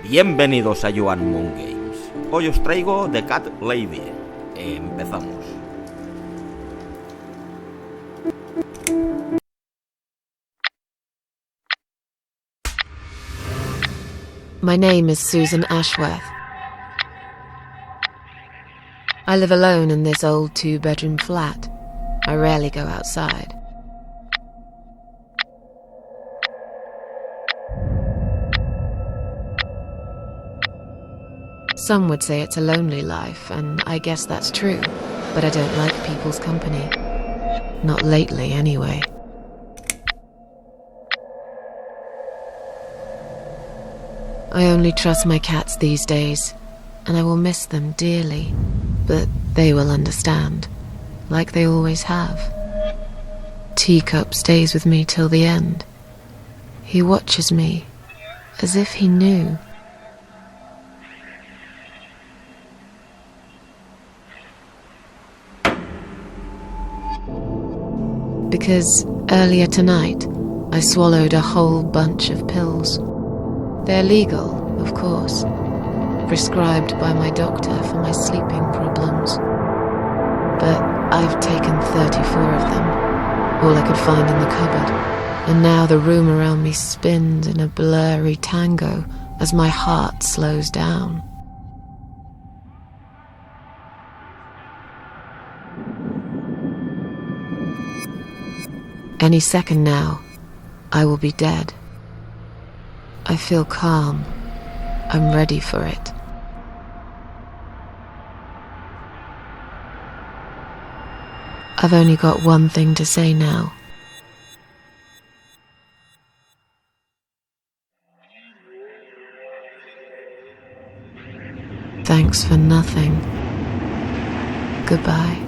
Bienvenidos a Joan Moon Games. Hoy os traigo The Cat Lady. Empezamos. My name is Susan Ashworth. I live alone in this old 2-bedroom flat. I rarely go outside. Some would say it's a lonely life, and I guess that's true, but I don't like people's company. Not lately, anyway. I only trust my cats these days, and I will miss them dearly, but they will understand, like they always have. Teacup stays with me till the end. He watches me, as if he knew. Because earlier tonight, I swallowed a whole bunch of pills. They're legal, of course, prescribed by my doctor for my sleeping problems. But I've taken 34 of them, all I could find in the cupboard, and now the room around me spins in a blurry tango as my heart slows down. Any second now, I will be dead. I feel calm. I'm ready for it. I've only got one thing to say now. Thanks for nothing. Goodbye.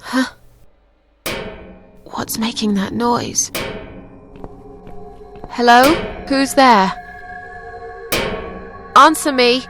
Huh? What's making that noise? Hello? Who's there? Answer me!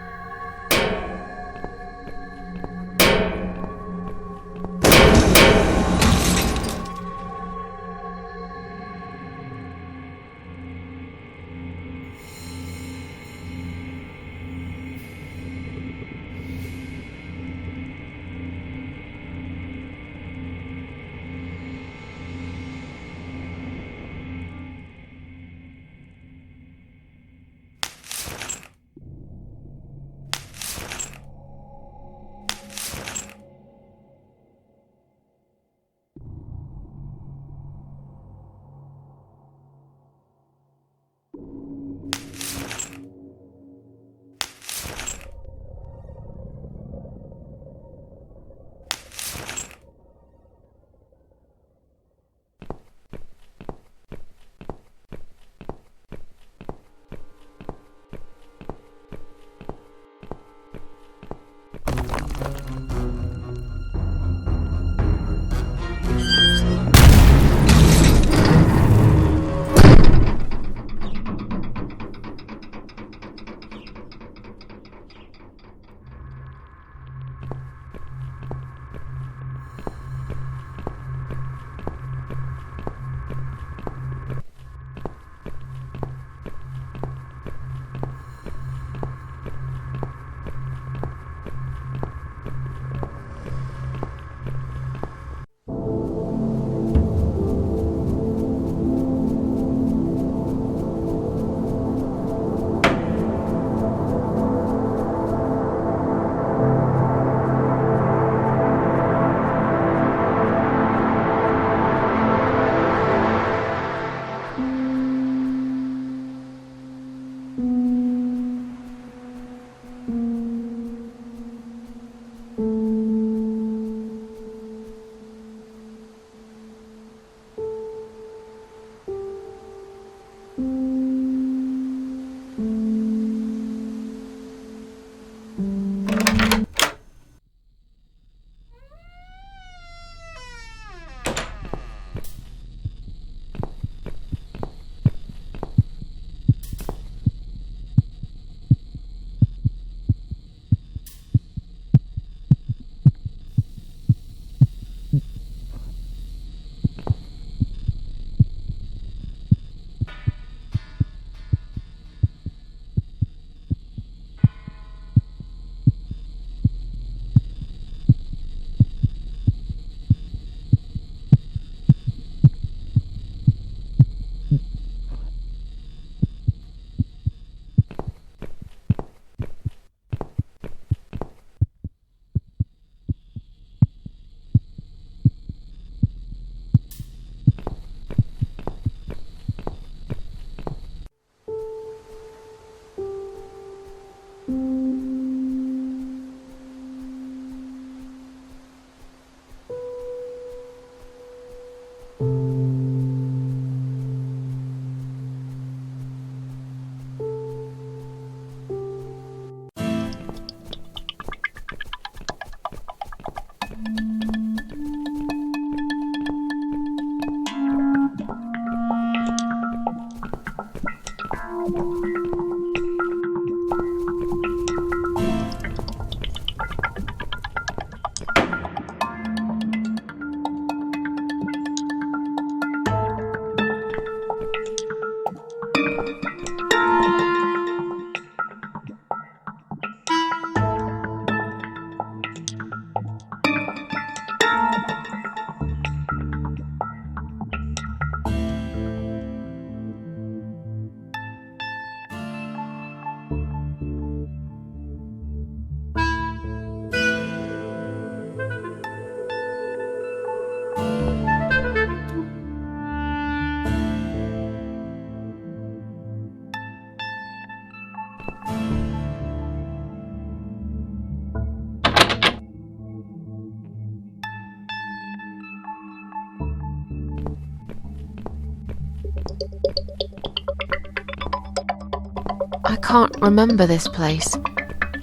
can't remember this place.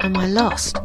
Am I lost?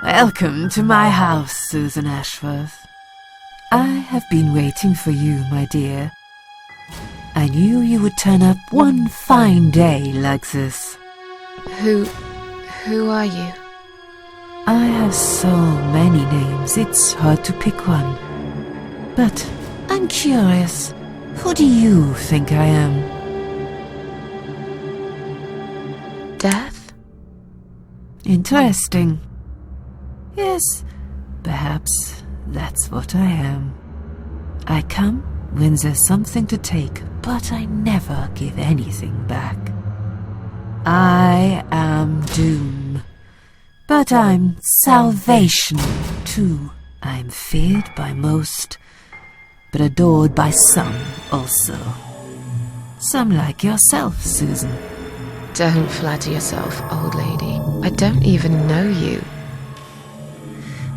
Welcome to my house, Susan Ashworth. I have been waiting for you, my dear. I knew you would turn up one fine day like this. Who are you? I have so many names, it's hard to pick one. But I'm curious, who do you think I am? Death? Interesting. Yes, perhaps that's what I am. I come when there's something to take, but I never give anything back. I am doom, but I'm salvation too. I'm feared by most, but adored by some also. Some like yourself, Susan. Don't flatter yourself, old lady. I don't even know you.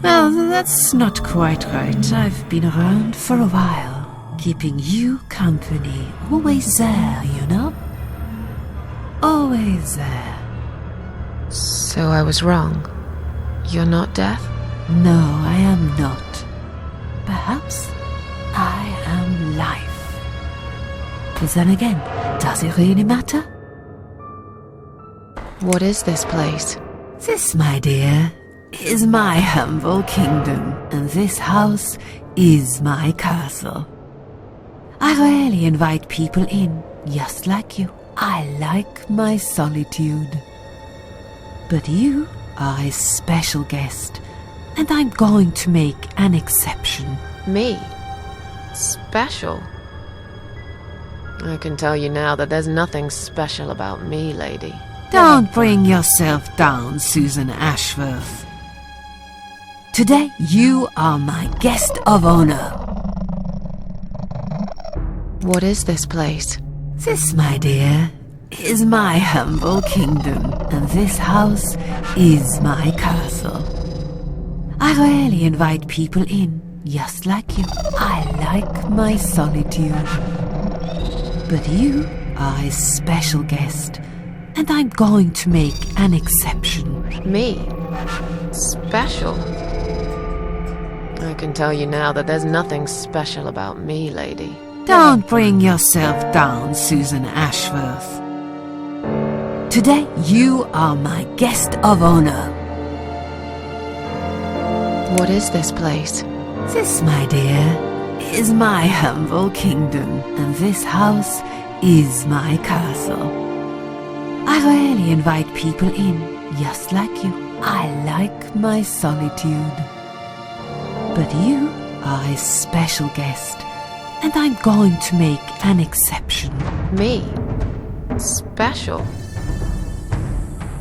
Well, that's not quite right. I've been around for a while, keeping you company. Always there, you know? Always there. So I was wrong. You're not Death? No, I am not. Perhaps I am life. But then again, does it really matter? What is this place? This, my dear, is my humble kingdom, and this house is my castle. I rarely invite people in, just like you. I like my solitude. But you are a special guest, and I'm going to make an exception. Me? Special? I can tell you now that there's nothing special about me, lady. Don't bring yourself down, Susan Ashworth. Today you are my guest of honor. What is this place? This, my dear, is my humble kingdom, and this house is my castle. I rarely invite people in, just like you. I like my solitude. But you are a special guest, and I'm going to make an exception. Me? Special? I can tell you now that there's nothing special about me, lady. Don't bring yourself down, Susan Ashworth. Today you are my guest of honor. What is this place? This, my dear, is my humble kingdom, and this house is my castle. I rarely invite people in, just like you. I like my solitude. But you are a special guest, and I'm going to make an exception. Me? Special?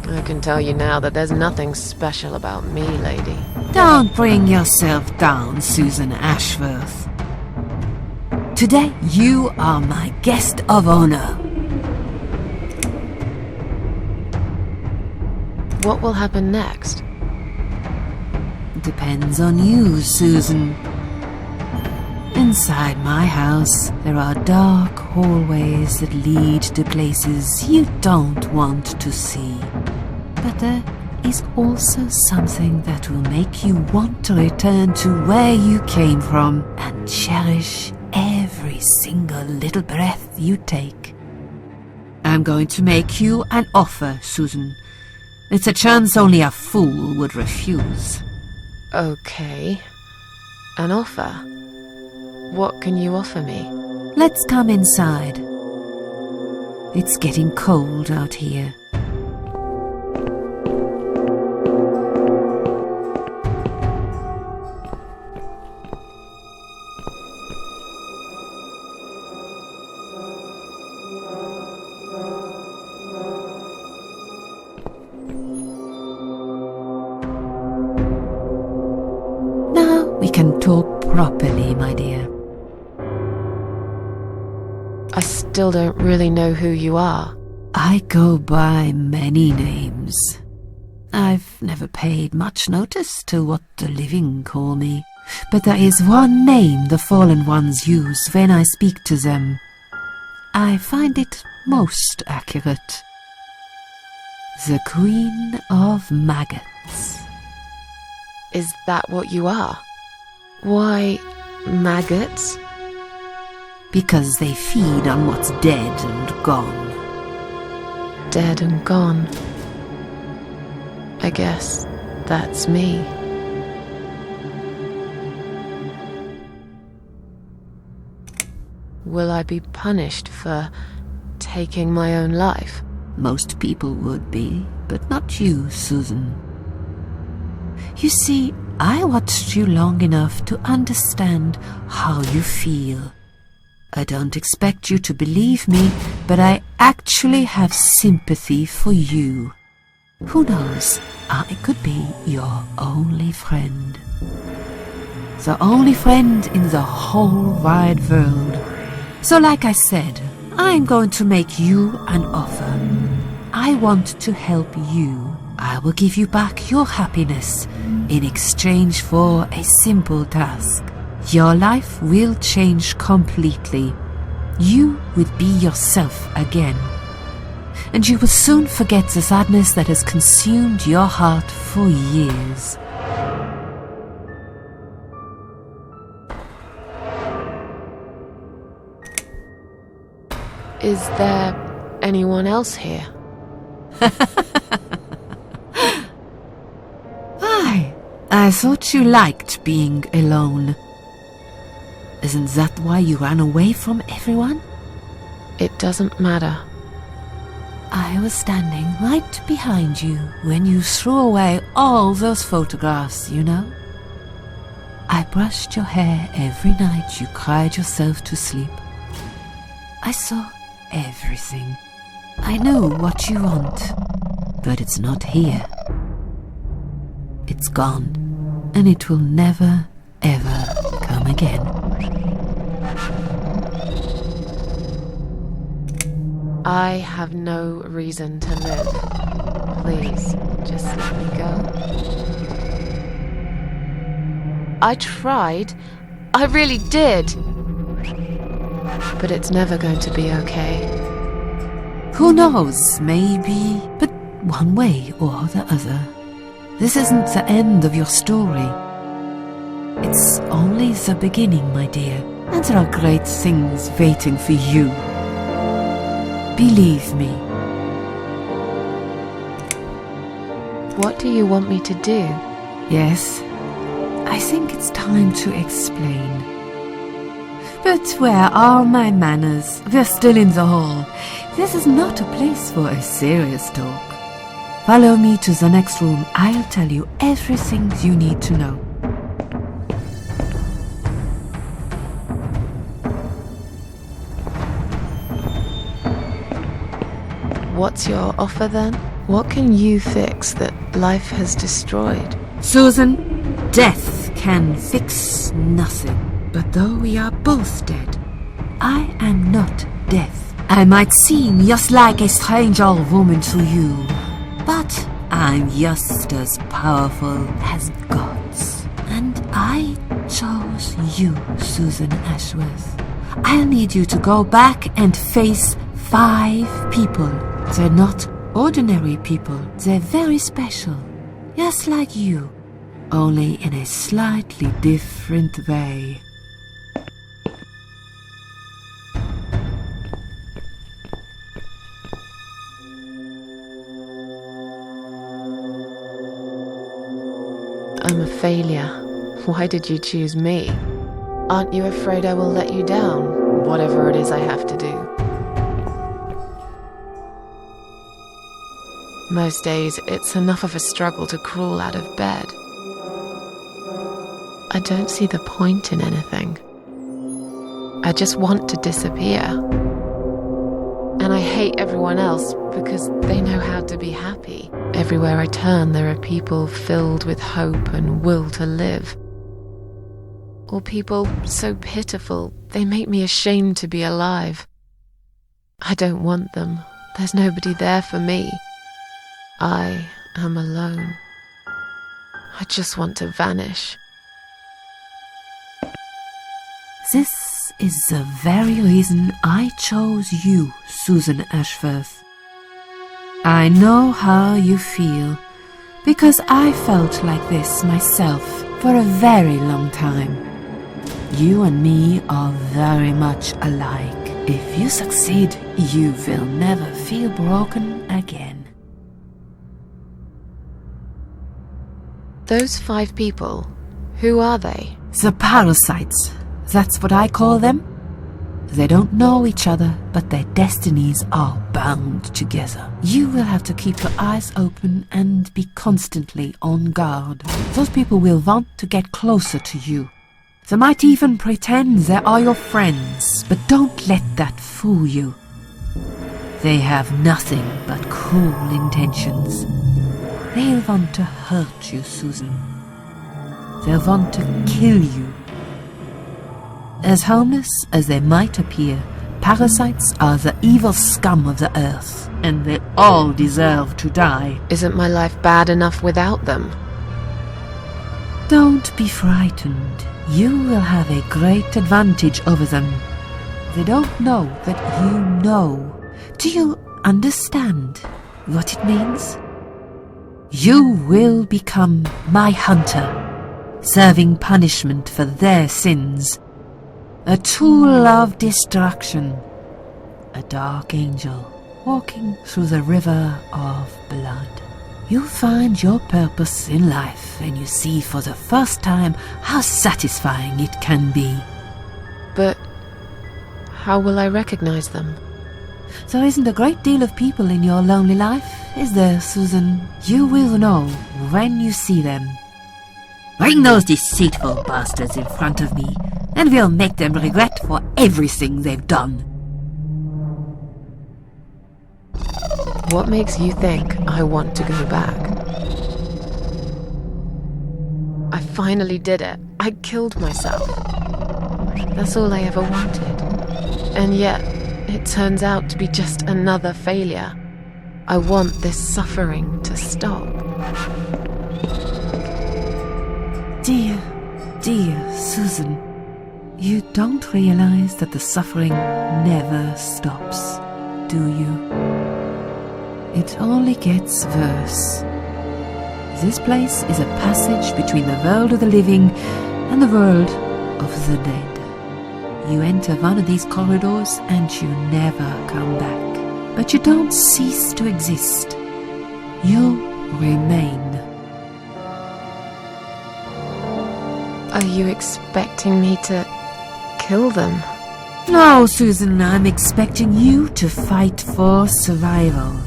I can tell you now that there's nothing special about me, lady. Don't bring yourself down, Susan Ashworth. Today you are my guest of honor. What will happen next? Depends on you, Susan. Inside my house, there are dark hallways that lead to places you don't want to see. But there is also something that will make you want to return to where you came from and cherish every single little breath you take. I'm going to make you an offer, Susan. It's a chance only a fool would refuse. Okay. An offer? What can you offer me? Let's come inside. It's getting cold out here. Now we can talk properly, my dear. I still don't really know who you are. I go by many names. I've never paid much notice to what the living call me, but there is one name the fallen ones use when I speak to them. I find it most accurate. The Queen of Maggots. Is that what you are? Why, maggots? Because they feed on what's dead and gone. Dead and gone. I guess that's me. Will I be punished for taking my own life? Most people would be, but not you, Susan. You see, I watched you long enough to understand how you feel. I don't expect you to believe me, but I actually have sympathy for you. Who knows, I could be your only friend. The only friend in the whole wide world. So like I said, I'm going to make you an offer. I want to help you. I will give you back your happiness in exchange for a simple task. Your life will change completely. You will be yourself again. And you will soon forget the sadness that has consumed your heart for years. Is there anyone else here? I thought you liked being alone. Isn't that why you ran away from everyone? It doesn't matter. I was standing right behind you when you threw away all those photographs, you know? I brushed your hair every night you cried yourself to sleep. I saw everything. I know what you want, but it's not here. It's gone, and it will never, ever come again. I have no reason to live. Please, just let me go. I tried. I really did. But it's never going to be okay. Who knows, maybe, but one way or the other. This isn't the end of your story. It's only the beginning, my dear, and there are great things waiting for you. Believe me. What do you want me to do? Yes, I think it's time to explain. But where are my manners? We're still in the hall. This is not a place for a serious talk. Follow me to the next room. I'll tell you everything you need to know. What's your offer then? What can you fix that life has destroyed? Susan, death can fix nothing. But though we are both dead, I am not death. I might seem just like a strange old woman to you, but I'm just as powerful as gods. And I chose you, Susan Ashworth. I'll need you to go back and face 5 people. They're not ordinary people. They're very special. Just like you, only in a slightly different way. I'm a failure. Why did you choose me? Aren't you afraid I will let you down, whatever it is I have to do? Most days, it's enough of a struggle to crawl out of bed. I don't see the point in anything. I just want to disappear. And I hate everyone else because they know how to be happy. Everywhere I turn, there are people filled with hope and will to live. Or people so pitiful, they make me ashamed to be alive. I don't want them. There's nobody there for me. I am alone. I just want to vanish. This is the very reason I chose you, Susan Ashworth. I know how you feel, because I felt like this myself for a very long time. You and me are very much alike. If you succeed, you will never feel broken again. Those 5 people, who are they? The parasites, that's what I call them. They don't know each other, but their destinies are bound together. You will have to keep your eyes open and be constantly on guard. Those people will want to get closer to you. They might even pretend they are your friends, but don't let that fool you. They have nothing but cruel intentions. They'll want to hurt you, Susan. They'll want to kill you. As harmless as they might appear, parasites are the evil scum of the earth, and they all deserve to die. Isn't my life bad enough without them? Don't be frightened. You will have a great advantage over them. They don't know that you know. Do you understand what it means? You will become my hunter, serving punishment for their sins. A tool of destruction. A dark angel walking through the river of blood. You find your purpose in life and you see for the first time how satisfying it can be. But how will I recognize them? There isn't a great deal of people in your lonely life, is there, Susan? You will know when you see them. Bring those deceitful bastards in front of me, and we'll make them regret for everything they've done. What makes you think I want to go back? I finally did it. I killed myself. That's all I ever wanted. And yet, it turns out to be just another failure. I want this suffering to stop. Dear, dear Susan, you don't realize that the suffering never stops, do you? It only gets worse. This place is a passage between the world of the living and the world of the dead. You enter one of these corridors and you never come back. But you don't cease to exist. You remain. Are you expecting me to kill them? No, Susan, I'm expecting you to fight for survival.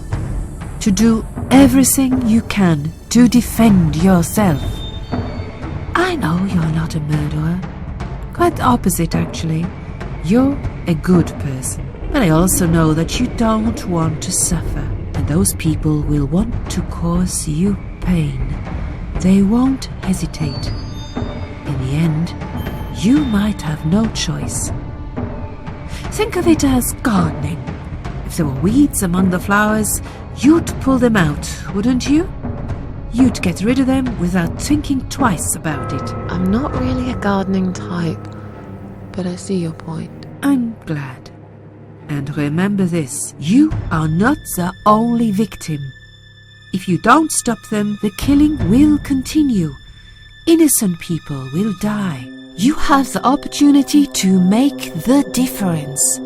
To do everything you can to defend yourself. I know you're not a murderer. Quite the opposite, actually. You're a good person. But I also know that you don't want to suffer. And those people will want to cause you pain. They won't hesitate. In the end, you might have no choice. Think of it as gardening. If there were weeds among the flowers, you'd pull them out, wouldn't you? You'd get rid of them without thinking twice about it. I'm not really a gardening type, but I see your point. I'm glad. And remember this, you are not the only victim. If you don't stop them, the killing will continue. Innocent people will die. You have the opportunity to make the difference.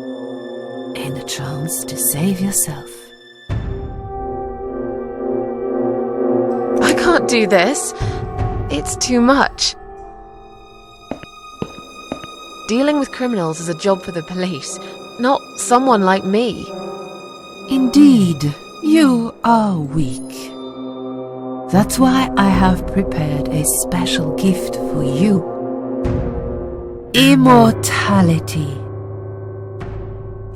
And a chance to save yourself. I can't do this. It's too much. Dealing with criminals is a job for the police, not someone like me. Indeed, you are weak. That's why I have prepared a special gift for you. Immortality.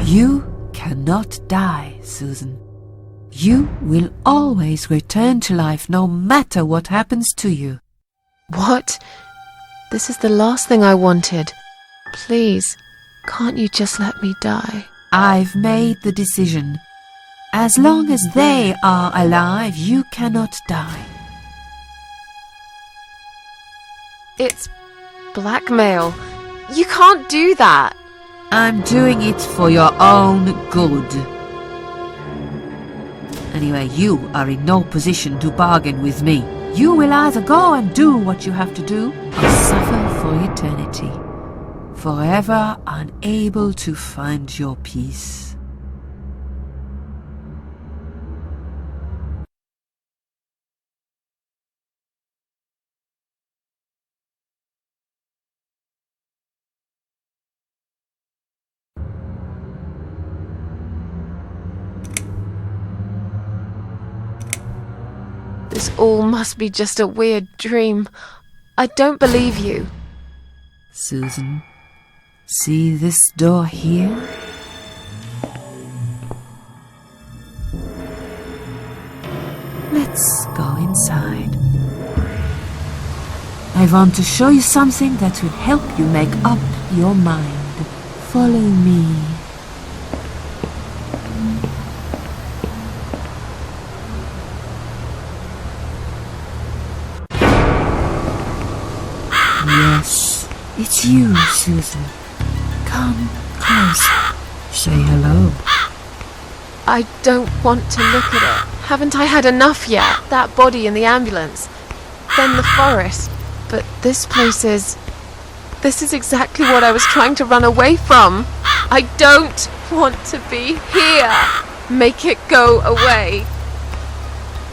You cannot die, Susan. You will always return to life no matter what happens to you. What? This is the last thing I wanted. Please, can't you just let me die? I've made the decision. As long as they are alive, you cannot die. It's blackmail. You can't do that. I'm doing it for your own good. Anyway, you are in no position to bargain with me. You will either go and do what you have to do, or suffer for eternity. forever unable to find your peace. This all must be just a weird dream. I don't believe you. Susan, see this door here? Let's go inside. I want to show you something that will help you make up your mind. Follow me. Yes, it's you, Susan. Come closer. Say hello. I don't want to look at it. Haven't I had enough yet? That body in the ambulance. Then the forest. But this place is... This is exactly what I was trying to run away from. I don't want to be here. Make it go away.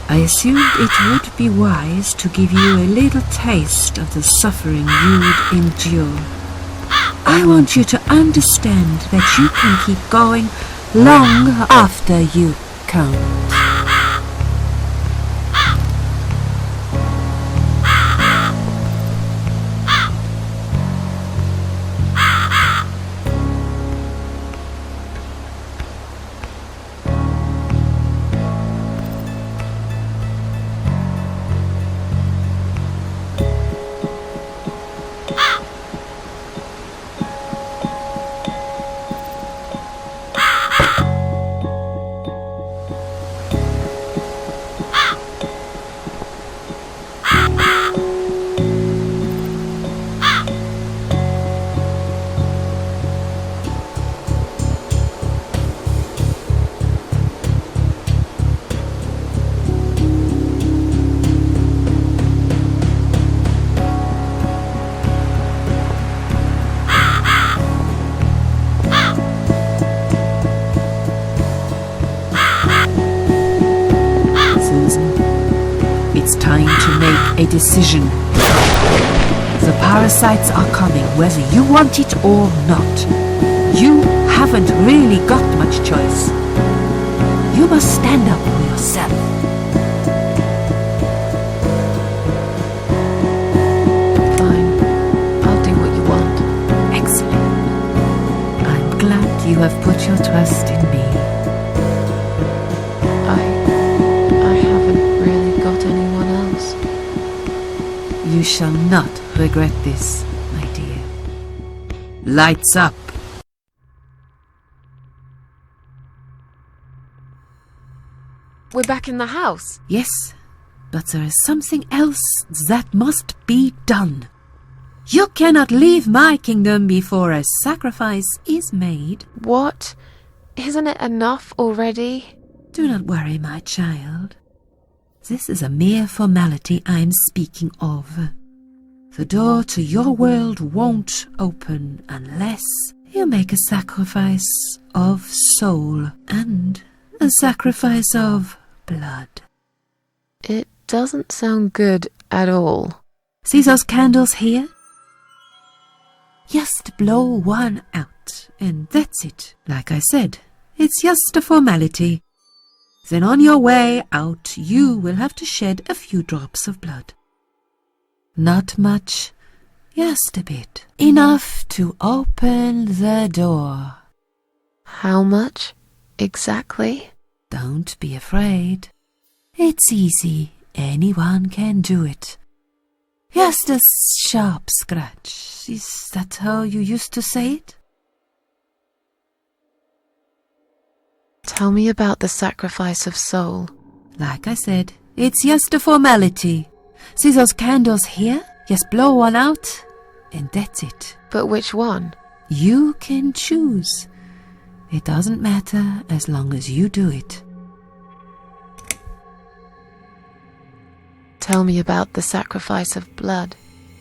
I assumed it would be wise to give you a little taste of the suffering you'd endure. I want you to understand that you can keep going long after you can't. It's time to make a decision. The parasites are coming, whether you want it or not. You haven't really got much choice. You must stand up for yourself. Fine. I'll do what you want. Excellent. I'm glad you have put your trust in me. I haven't really got anyone else. You shall not regret this, my dear. Lights up. We're back in the house. Yes, but there is something else that must be done. You cannot leave my kingdom before a sacrifice is made. What? Isn't it enough already? Do not worry, my child. This is a mere formality I'm speaking of. The door to your world won't open unless you make a sacrifice of soul and a sacrifice of blood. It doesn't sound good at all. See those candles here? Just blow one out, and that's it. Like I said, it's just a formality. Then on your way out, you will have to shed a few drops of blood. Not much, just a bit. Enough to open the door. How much exactly? Don't be afraid. It's easy. Anyone can do it. Just a sharp scratch. Is that how you used to say it? Tell me about the sacrifice of soul. Like I said, it's just a formality. See those candles here? Just blow one out, and that's it. But which one? You can choose. It doesn't matter as long as you do it. Tell me about the sacrifice of blood.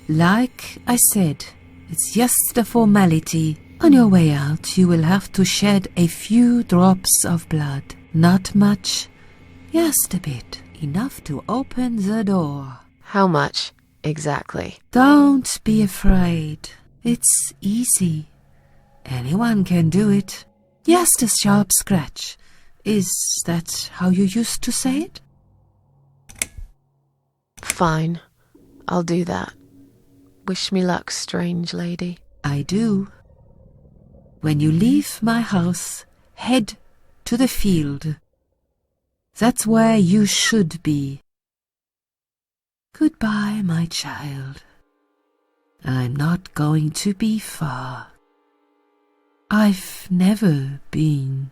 Like I said, It's just a formality. On your way out, you will have to shed a few drops of blood. Not much, just a bit. Enough to open the door. How much, exactly? Don't be afraid. It's easy. Anyone can do it. Just a sharp scratch. Is that how you used to say it? Fine. I'll do that. Wish me luck, strange lady. I do. When you leave my house, head to the field. That's where you should be. Goodbye, my child. I'm not going to be far. I've never been.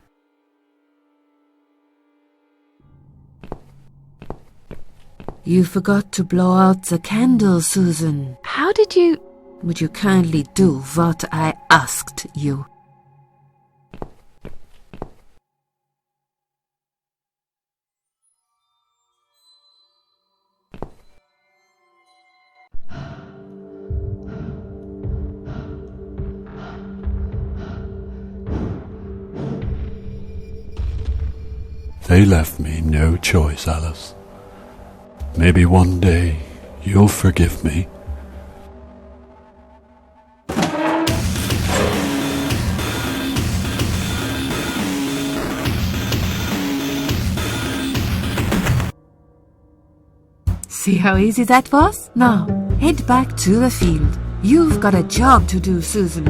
You forgot to blow out the candle, Susan. How did you... Would you kindly do what I asked you? They left me no choice, Alice. Maybe one day you'll forgive me. See how easy that was? Now, head back to the field. You've got a job to do, Susan.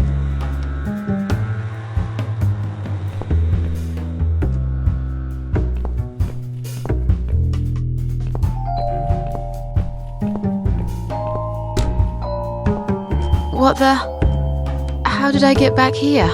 What the... How did I get back here?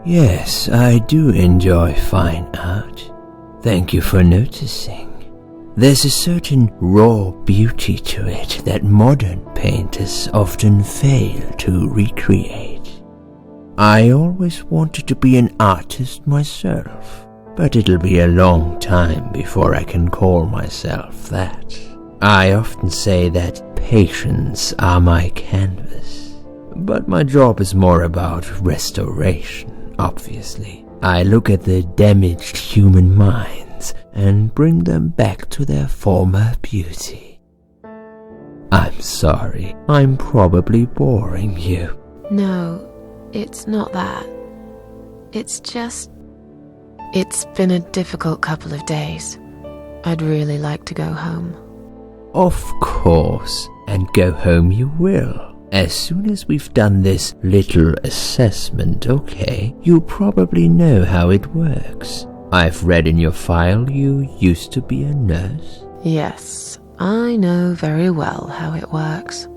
Yes, I do enjoy fine art. Thank you for noticing. There's a certain raw beauty to it that modern painters often fail to recreate. I always wanted to be an artist myself, but it'll be a long time before I can call myself that. I often say that patients are my canvas, but my job is more about restoration, obviously. I look at the damaged human minds and bring them back to their former beauty. I'm sorry, I'm probably boring you. No, it's not that. It's just... It's been a difficult couple of days. I'd really like to go home. Of course, and go home you will. As soon as we've done this little assessment, okay, you'll probably know how it works. I've read in your file you used to be a nurse. Yes, I know very well how it works.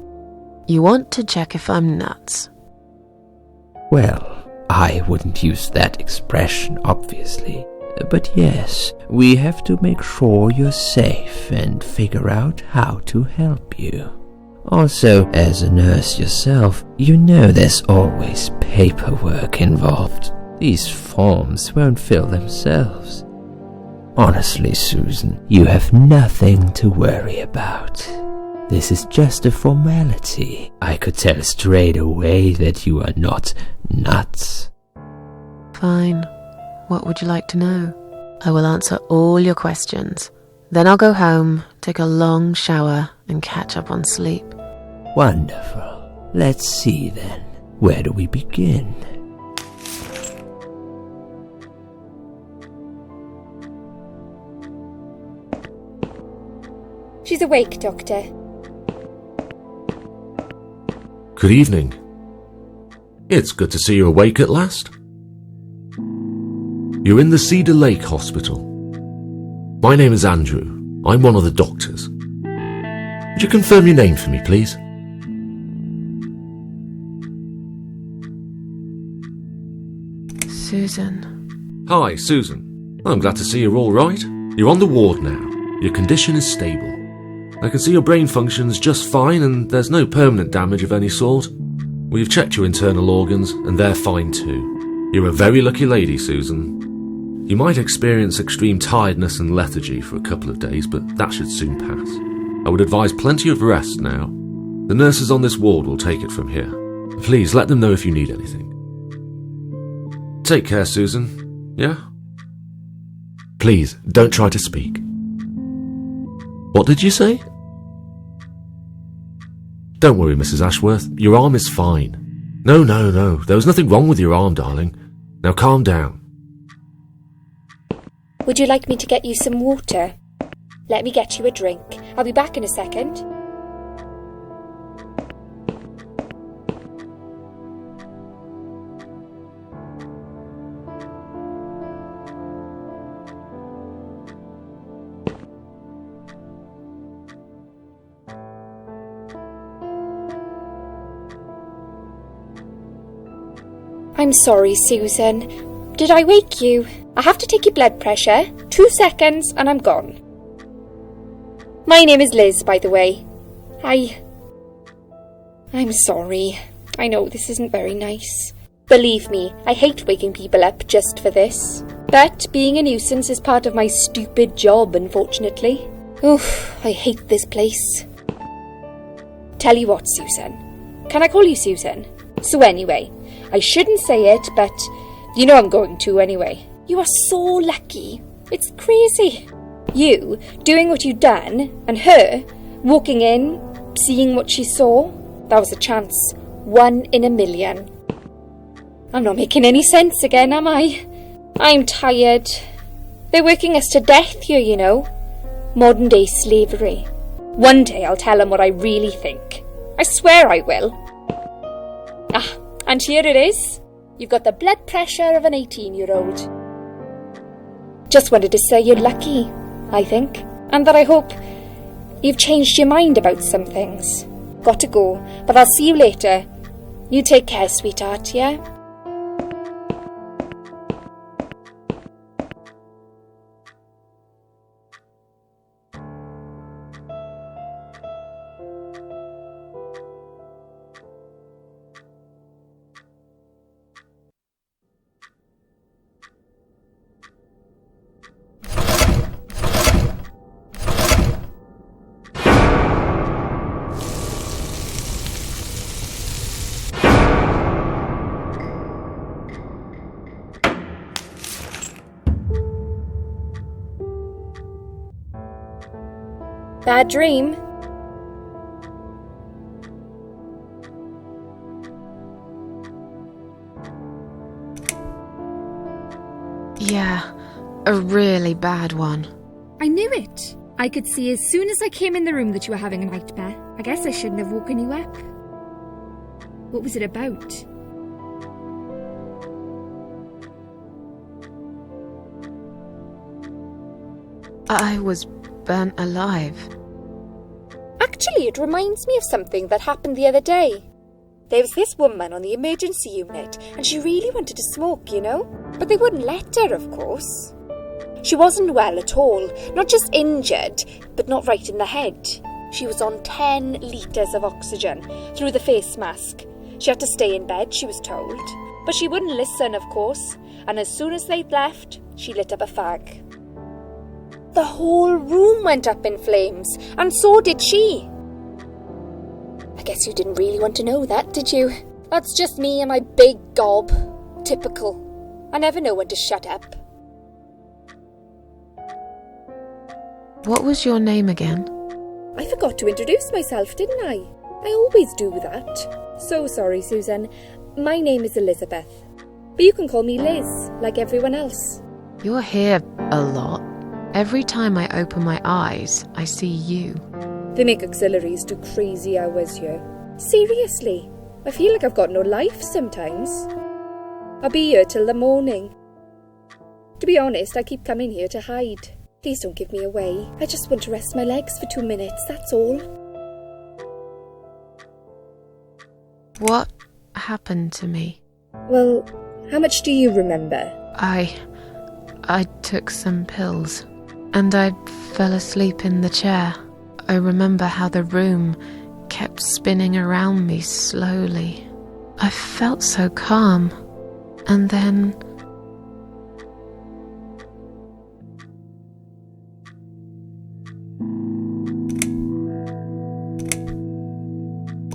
You want to check if I'm nuts. Well, I wouldn't use that expression, obviously. But yes, we have to make sure you're safe and figure out how to help you. Also, as a nurse yourself, you know there's always paperwork involved. These forms won't fill themselves. Honestly, Susan, you have nothing to worry about. This is just a formality. I could tell straight away that you are not nuts. Fine. What would you like to know? I will answer all your questions. Then I'll go home, take a long shower, and catch up on sleep. Wonderful. Let's see then. Where do we begin? She's awake, Doctor. Good evening. It's good to see you awake at last. You're in the Cedar Lake Hospital. My name is Andrew. I'm one of the doctors. Would you confirm your name for me, please? Susan. Hi, Susan. I'm glad to see you're all right. You're on the ward now. Your condition is stable. I can see your brain functions just fine and there's no permanent damage of any sort. We've checked your internal organs and they're fine too. You're a very lucky lady, Susan. You might experience extreme tiredness and lethargy for a couple of days, but that should soon pass. I would advise plenty of rest now. The nurses on this ward will take it from here. Please let them know if you need anything. Take care, Susan. Yeah? Please, don't try to speak. What did you say? Don't worry, Mrs. Ashworth. Your arm is fine. No. There was nothing wrong with your arm, darling. Now calm down. Would you like me to get you some water? Let me get you a drink. I'll be back in a second. I'm sorry, Susan. Did I wake you? I have to take your blood pressure. 2 seconds and I'm gone. My name is Liz, by the way. I'm sorry. I know this isn't very nice. Believe me, I hate waking people up just for this. But being a nuisance is part of my stupid job, unfortunately. Oof, I hate this place. Tell you what, Susan. Can I call you Susan? So anyway, I shouldn't say it, but you know I'm going to anyway. You are so lucky. It's crazy. You doing what you've done, and her walking in, seeing what she saw. That was a chance. 1 in a million. I'm not making any sense again, am I? I'm tired. They're working us to death here, you know. Modern day slavery. One day I'll tell them what I really think. I swear I will. Ah, and here it is. You've got the blood pressure of an 18-year-old. Just wanted to say you're lucky, I think, and that I hope you've changed your mind about some things. Got to go, but I'll see you later. You take care, sweetheart, yeah? Bad dream? Yeah, a really bad one. I knew it. I could see as soon as I came in the room that you were having a nightmare. I guess I shouldn't have woken you up. What was it about? I was burnt alive. Actually, it reminds me of something that happened the other day. There was this woman on the emergency unit, and she really wanted to smoke, you know? But they wouldn't let her, of course. She wasn't well at all, not just injured, but not right in the head. She was on 10 litres of oxygen through the face mask. She had to stay in bed, she was told. But she wouldn't listen, of course, and as soon as they'd left, she lit up a fag. The whole room went up in flames, and so did she. I guess you didn't really want to know that, did you? That's just me and my big gob. Typical. I never know when to shut up. What was your name again? I forgot to introduce myself, didn't I? I always do that. So sorry, Susan. My name is Elizabeth. But you can call me Liz, like everyone else. You're here a lot. Every time I open my eyes, I see you. They make auxiliaries do crazy hours here. Seriously, I feel like I've got no life sometimes. I'll be here till the morning. To be honest, I keep coming here to hide. Please don't give me away. I just want to rest my legs for 2 minutes, that's all. What happened to me? Well, how much do you remember? I took some pills, and I fell asleep in the chair. I remember how the room kept spinning around me slowly. I felt so calm, and then...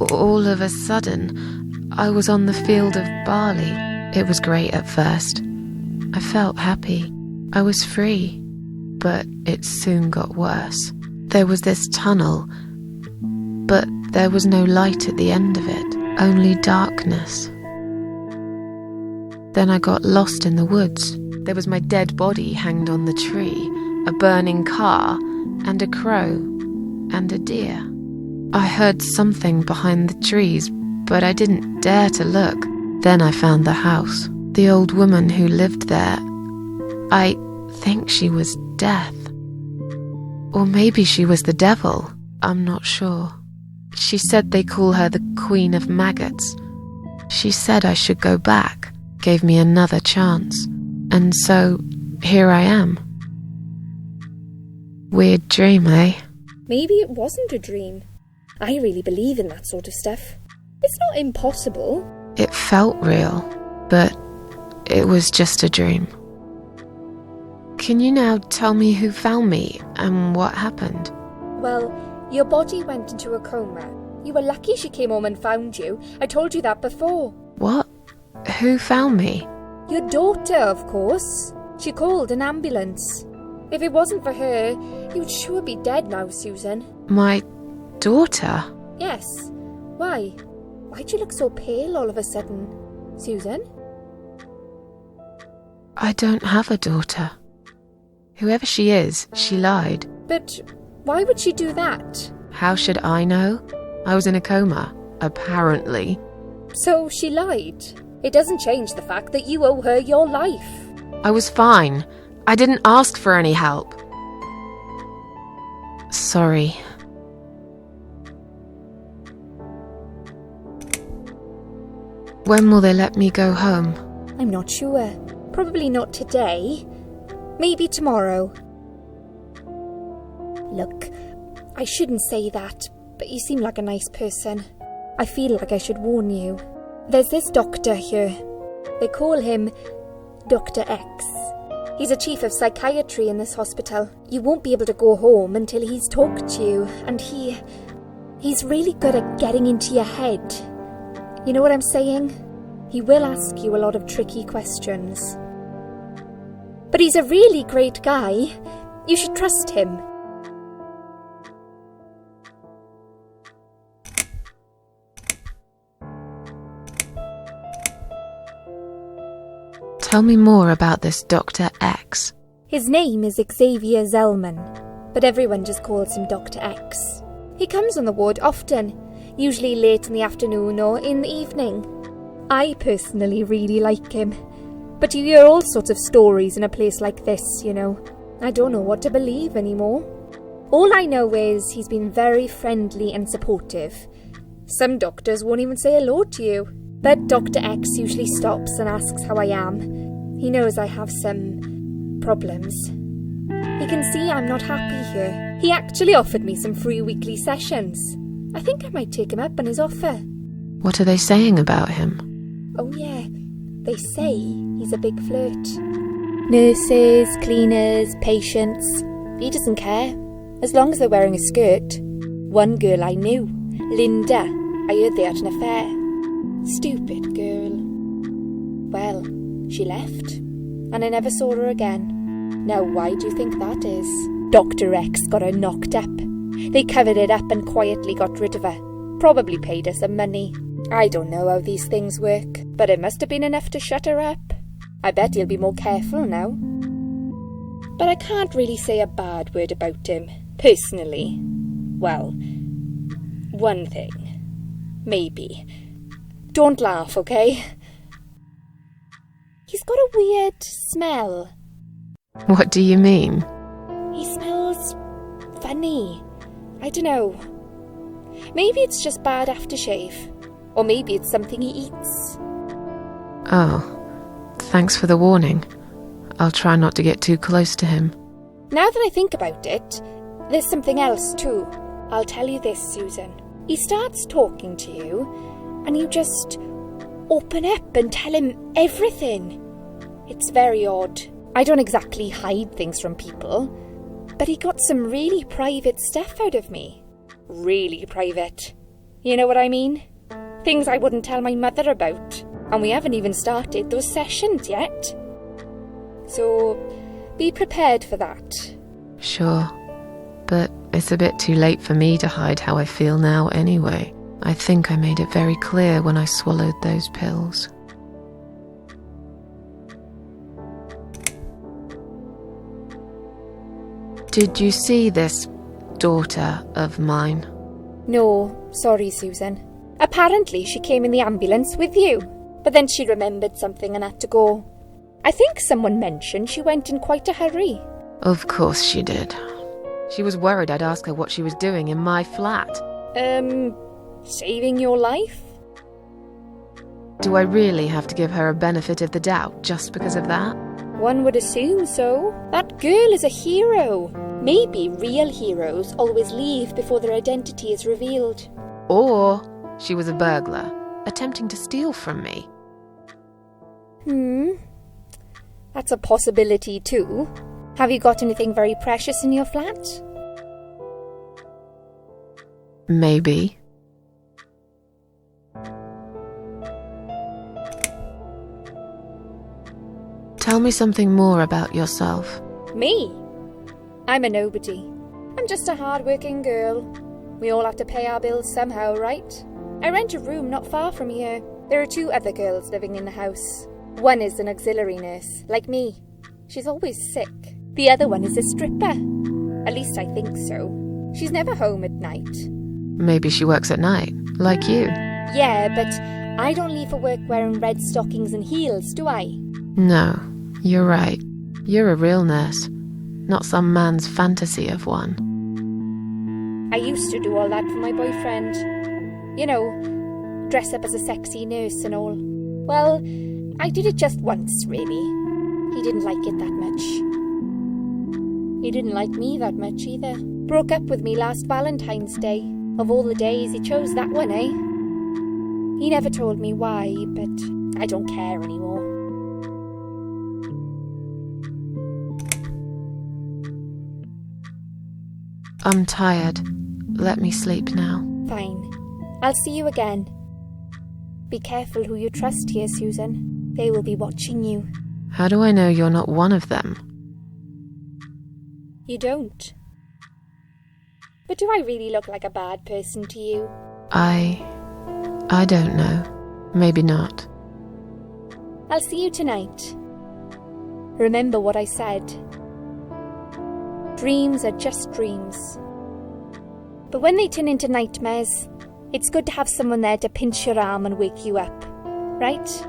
all of a sudden, I was on the field of barley. It was great at first. I felt happy. I was free. But it soon got worse. There was this tunnel, but there was no light at the end of it, only darkness. Then I got lost in the woods. There was my dead body hanged on the tree, a burning car, and a crow, and a deer. I heard something behind the trees, but I didn't dare to look. Then I found the house. The old woman who lived there, I think she was Death. Or maybe she was the devil. I'm not sure. She said they call her the Queen of Maggots. She said I should go back, gave me another chance. And so, here I am. Weird dream, eh? Maybe it wasn't a dream. I really believe in that sort of stuff. It's not impossible. It felt real, but it was just a dream. Can you now tell me who found me and what happened? Well, your body went into a coma. You were lucky she came home and found you. I told you that before. What? Who found me? Your daughter, of course. She called an ambulance. If it wasn't for her, you'd sure be dead now, Susan. My daughter? Yes. Why? Why'd you look so pale all of a sudden, Susan? I don't have a daughter. Whoever she is, she lied. But why would she do that? How should I know? I was in a coma, apparently. So she lied. It doesn't change the fact that you owe her your life. I was fine. I didn't ask for any help. Sorry. When will they let me go home? I'm not sure. Probably not today. Maybe tomorrow. Look, I shouldn't say that, but you seem like a nice person. I feel like I should warn you. There's this doctor here. They call him Dr. X. He's a chief of psychiatry in this hospital. You won't be able to go home until he's talked to you, and he's really good at getting into your head. You know what I'm saying? He will ask you a lot of tricky questions. But he's a really great guy. You should trust him. Tell me more about this Dr. X. His name is Xavier Zellman, but everyone just calls him Dr. X. He comes on the ward often, usually late in the afternoon or in the evening. I personally really like him, but you hear all sorts of stories in a place like this, you know. I don't know what to believe anymore. All I know is he's been very friendly and supportive. Some doctors won't even say hello to you, but Dr. X usually stops and asks how I am. He knows I have some problems. He can see I'm not happy here. He actually offered me some free weekly sessions. I think I might take him up on his offer. What are they saying about him? Oh yeah, they say he's a big flirt. Nurses, cleaners, patients. He doesn't care, as long as they're wearing a skirt. One girl I knew, Linda, I heard they had an affair. Stupid girl. Well, she left, and I never saw her again. Now why do you think that is? Dr. X got her knocked up. They covered it up and quietly got rid of her. Probably paid her some money. I don't know how these things work, but it must have been enough to shut her up. I bet he'll be more careful now. But I can't really say a bad word about him, personally. Well, one thing. Maybe. Don't laugh, okay? He's got a weird smell. What do you mean? He smells funny. I don't know. Maybe it's just bad aftershave. Or maybe it's something he eats. Oh, thanks for the warning. I'll try not to get too close to him. Now that I think about it, there's something else too. I'll tell you this, Susan. He starts talking to you, and you just open up and tell him everything. It's very odd. I don't exactly hide things from people, but he got some really private stuff out of me. Really private. You know what I mean? Things I wouldn't tell my mother about. And we haven't even started those sessions yet. So, be prepared for that. Sure, but it's a bit too late for me to hide how I feel now anyway. I think I made it very clear when I swallowed those pills. Did you see this daughter of mine? No, sorry, Susan. Apparently she came in the ambulance with you, but then she remembered something and had to go. I think someone mentioned she went in quite a hurry. Of course she did. She was worried I'd ask her what she was doing in my flat. Saving your life? Do I really have to give her a benefit of the doubt just because of that? One would assume so. That girl is a hero. Maybe real heroes always leave before their identity is revealed. Or she was a burglar, attempting to steal from me. That's a possibility too. Have you got anything very precious in your flat? Maybe. Tell me something more about yourself. Me? I'm a nobody. I'm just a hard-working girl. We all have to pay our bills somehow, right? I rent a room not far from here. There are 2 other girls living in the house. One is an auxiliary nurse, like me. She's always sick. The other one is a stripper. At least I think so. She's never home at night. Maybe she works at night, like you. Yeah, but I don't leave for work wearing red stockings and heels, do I? No, you're right. You're a real nurse, not some man's fantasy of one. I used to do all that for my boyfriend. You know, dress up as a sexy nurse and all. Well, I did it just once, really. He didn't like it that much. He didn't like me that much either. Broke up with me last Valentine's Day. Of all the days, he chose that one, eh? He never told me why, but I don't care anymore. I'm tired. Let me sleep now. Fine. I'll see you again. Be careful who you trust here, Susan. They will be watching you. How do I know you're not one of them? You don't. But do I really look like a bad person to you? I don't know. Maybe not. I'll see you tonight. remember what I said. Dreams are just dreams. But when they turn into nightmares, it's good to have someone there to pinch your arm and wake you up, right?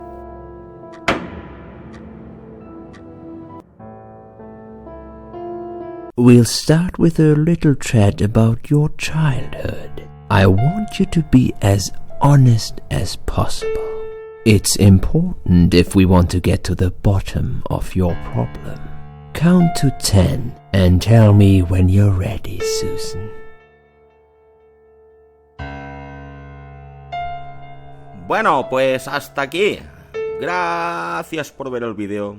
We'll start with a little chat about your childhood. I want you to be as honest as possible. It's important if we want to get to the bottom of your problem. Count to 10 and tell me when you're ready, Susan. Bueno, pues hasta aquí. Gracias por ver el vídeo.